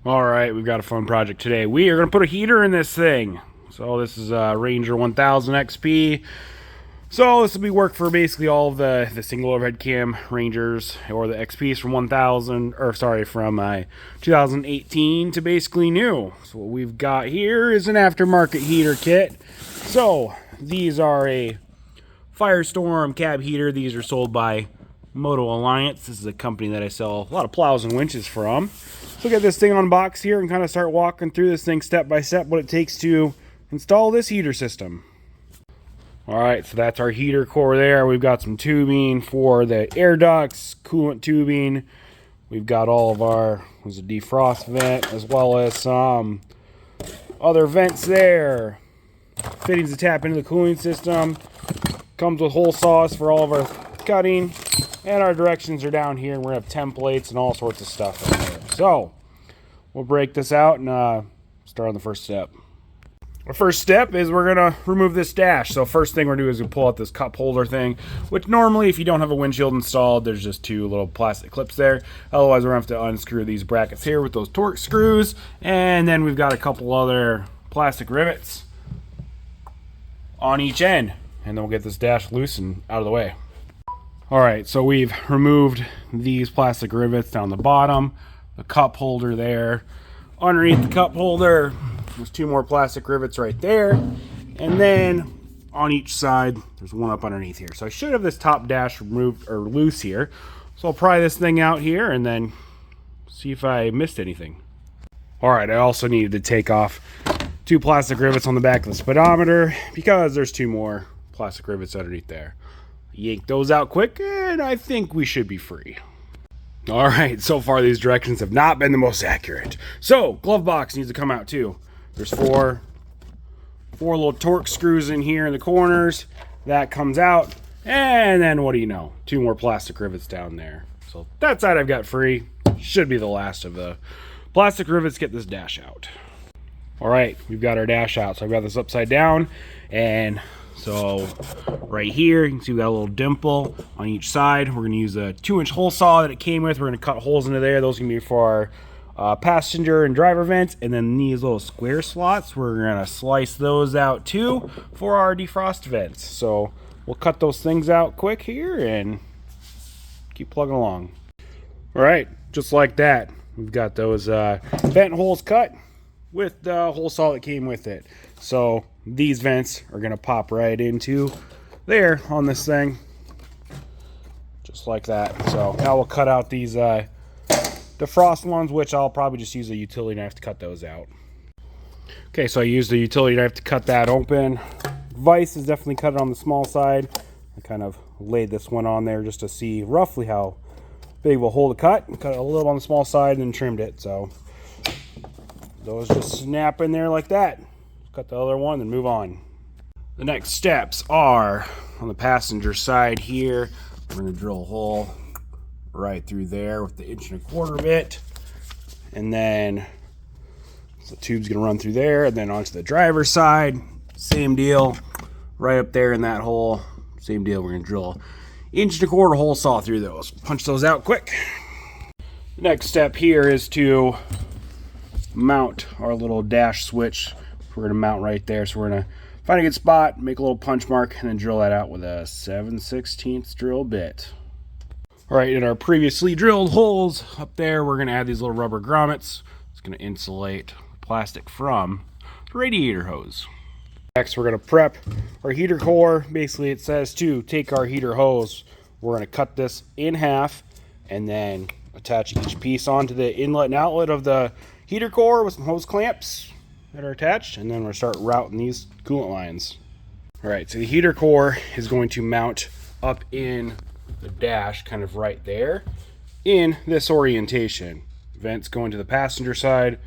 All right, we've got a fun project today. We are going to put a heater in this thing. So this is a Ranger 1000 XP. So this will be work for basically all of the single overhead cam Rangers or the XPs from 2018 to basically new. So what we've got here is an aftermarket heater kit. So these are a Firestorm cab heater. These are sold by Moto Alliance. This is a company that I sell a lot of plows and winches from. So get this thing on box here and kind of start walking through this thing step by step, what it takes to install this heater system. All right, so that's our heater core there. We've got some tubing for the air ducts, coolant tubing. We've got all of our, there's a defrost vent as well as some other vents there. Fittings to tap into the cooling system. Comes with hole saws for all of our cutting. And our directions are down here, and we're going to have templates and all sorts of stuff in here. So, we'll break this out and start on the first step. Our first step is we're going to remove this dash. So first thing we're going to do is we pull out this cup holder thing, which normally if you don't have a windshield installed, there's just two little plastic clips there. Otherwise, we're going to have to unscrew these brackets here with those torque screws. And then we've got a couple other plastic rivets on each end. And then we'll get this dash loose and out of the way. Alright, so we've removed these plastic rivets down the bottom, the cup holder there. Underneath the cup holder, there's two more plastic rivets right there. And then on each side, there's one up underneath here. So I should have this top dash removed or loose here. So I'll pry this thing out here and then see if I missed anything. Alright, I also needed to take off two plastic rivets on the back of the speedometer because there's two more plastic rivets underneath there. Yank those out quick, and I think we should be free. All right, so far these directions have not been the most accurate. So, glove box needs to come out too. There's four little torque screws in here in the corners. That comes out, and then what do you know? Two more plastic rivets down there. So that side I've got free. Should be the last of the plastic rivets. Get this dash out. All right, we've got our dash out. So I've got this upside down, and so right here, you can see we got a little dimple on each side. We're going to use a 2-inch hole saw that it came with. We're going to cut holes into there. Those are going to be for our passenger and driver vents. And then these little square slots, we're going to slice those out too for our defrost vents. So we'll cut those things out quick here and keep plugging along. All right, just like that. We've got those vent holes cut with the hole saw that came with it. So these vents are going to pop right into there on this thing. Just like that. So now we'll cut out these defrost ones, which I'll probably just use a utility knife to cut those out. Okay, so I used the utility knife to cut that open. Vise is definitely cut it on the small side. I kind of laid this one on there just to see roughly how big of a hole to cut. Cut it a little on the small side and then trimmed it. So those just snap in there like that. Cut the other one and move on. The next steps are on the passenger side here. We're going to drill a hole right through there with the 1.25 bit. And then the tube's going to run through there and then onto the driver's side. Same deal. Right up there in that hole. Same deal. We're going to drill 1.25 hole saw through those. Punch those out quick. The next step here is to mount our little dash switch. We're going to mount right there. So we're going to find a good spot, make a little punch mark, and then drill that out with a 7/16 drill bit. All right, in our previously drilled holes up there, we're going to add these little rubber grommets. It's going to insulate plastic from the radiator hose. Next, we're going to prep our heater core. Basically, it says to take our heater hose. We're going to cut this in half and then attach each piece onto the inlet and outlet of the heater core with some hose clamps that are attached, and then we'll start routing these coolant lines. All right, so the heater core is going to mount up in the dash, kind of right there, in this orientation. Vents going to the passenger side,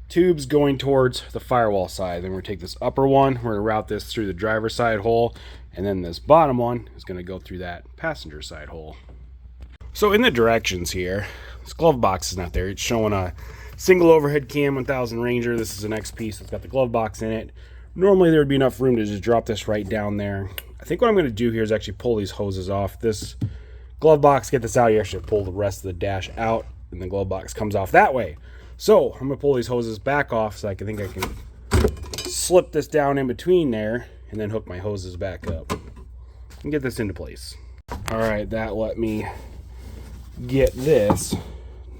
tubes going towards the firewall side. Then we're going to take this upper one, we're going to route this through the driver's side hole, and then this bottom one is going to go through that passenger side hole. So in the directions here, this glove box is not there. It's showing a single overhead cam 1000 Ranger. This is an XP, so it's got the glove box in it. Normally there would be enough room to just drop this right down there. I think what I'm going to do here is actually pull these hoses off this glove box, get this out. You actually pull the rest of the dash out, and the glove box comes off that way. So I'm gonna pull these hoses back off so I think I can slip this down in between there and then hook my hoses back up and get this into place. All right, that let me get this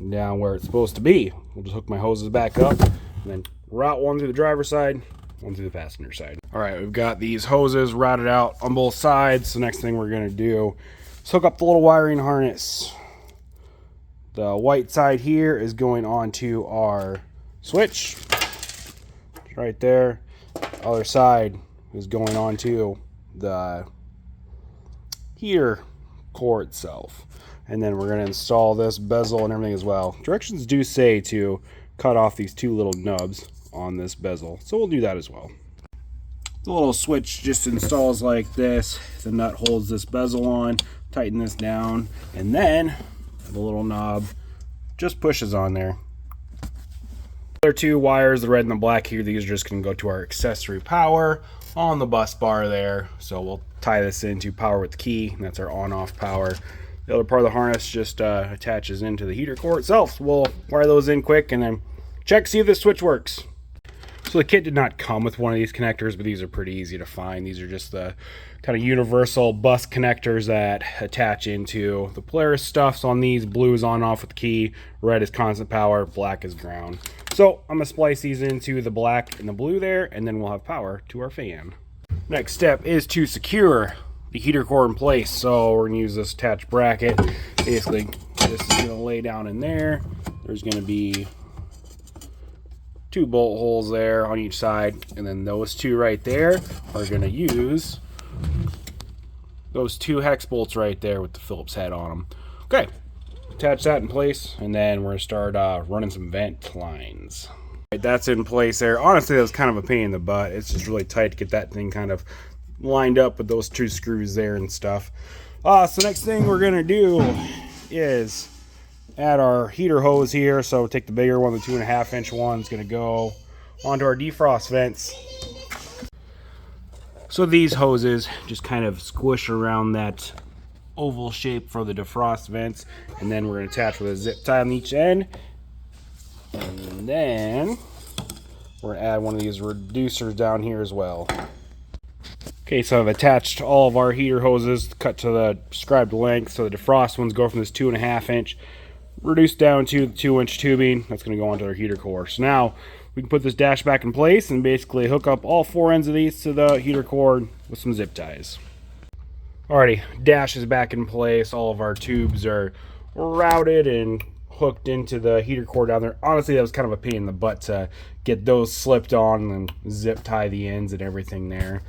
down where it's supposed to be. We'll just hook my hoses back up and then route one through the driver's side, one through the passenger side. All right, we've got these hoses routed out on both sides. So next thing we're gonna do is hook up the little wiring harness. The white side here is going onto our switch. It's right there. The other side is going onto the heater core itself. And then we're going to install this bezel and everything as well. Directions do say to cut off these two little nubs on this bezel, so we'll do that as well. The little switch just installs like this. The nut holds this bezel on, tighten this down, and then the little knob just pushes on there. The other two wires, the red and the black here, these are just going to go to our accessory power on the bus bar there. So we'll tie this into power with the key, and that's our on-off power. The other part of the harness just attaches into the heater core itself. So we'll wire those in quick and then check, see if this switch works. So the kit did not come with one of these connectors, but these are pretty easy to find. These are just the kind of universal bus connectors that attach into the Polaris stuff. So on these, blue is on off with the key, red is constant power, black is ground. So I'm gonna splice these into the black and the blue there, and then we'll have power to our fan. Next step is to secure the heater core in place. So we're gonna use this attached bracket. Basically, this is gonna lay down in there. There's gonna be 2 bolt holes there on each side, and then those 2 right there are going to use those 2 hex bolts right there with the Phillips head on them. Okay, attach that in place, and then we're going to start running some vent lines. Right, that's in place there. Honestly, that was kind of a pain in the butt. It's just really tight to get that thing kind of lined up with those 2 screws there and stuff. So next thing we're going to do is add our heater hose here. So take the bigger one, the 2.5 inch one, is going to go onto our defrost vents. So these hoses just kind of squish around that oval shape for the defrost vents, and then we're going to attach with a zip tie on each end, and then we're going to add one of these reducers down here as well. Okay, so I've attached all of our heater hoses cut to the prescribed length. So the defrost ones go from this 2.5 inch reduced down to the 2 inch tubing. That's going to go onto our heater core. So now we can put this dash back in place and basically hook up all 4 ends of these to the heater core with some zip ties. Alrighty, dash is back in place. All of our tubes are routed and hooked into the heater core down there. Honestly, that was kind of a pain in the butt to get those slipped on and zip tie the ends and everything there.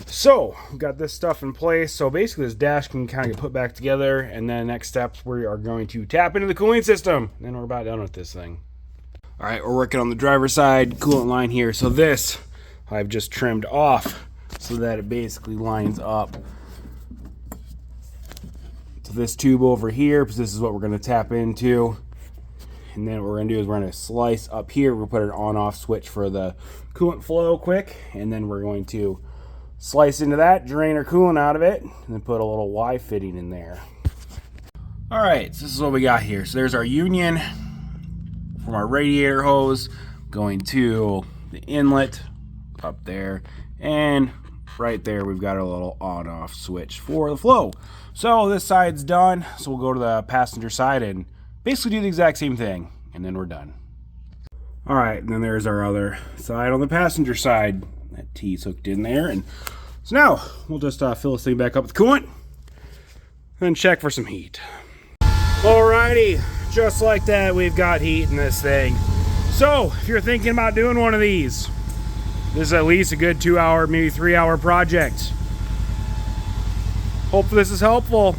So we've got this stuff in place. So basically this dash can kind of get put back together, and then next steps we are going to tap into the cooling system, and then we're about done with this thing. All right, we're working on the driver's side coolant line here. So this I've just trimmed off so that it basically lines up to this tube over here, because this is what we're going to tap into. And then what we're going to do is we're going to slice up here. We'll put an on-off switch for the coolant flow quick, and then we're going to slice into that, drain our coolant out of it, and then put a little Y fitting in there. All right, so this is what we got here. So there's our union from our radiator hose going to the inlet up there, and right there we've got our little on-off switch for the flow. So this side's done, so we'll go to the passenger side and basically do the exact same thing, and then we're done. All right, and then there's our other side on the passenger side. That T's hooked in there, and so now we'll just fill this thing back up with coolant and check for some heat. Alrighty, just like that, we've got heat in this thing. So if you're thinking about doing one of these, this is at least a good 2 hour, maybe 3 hour project. Hope this is helpful.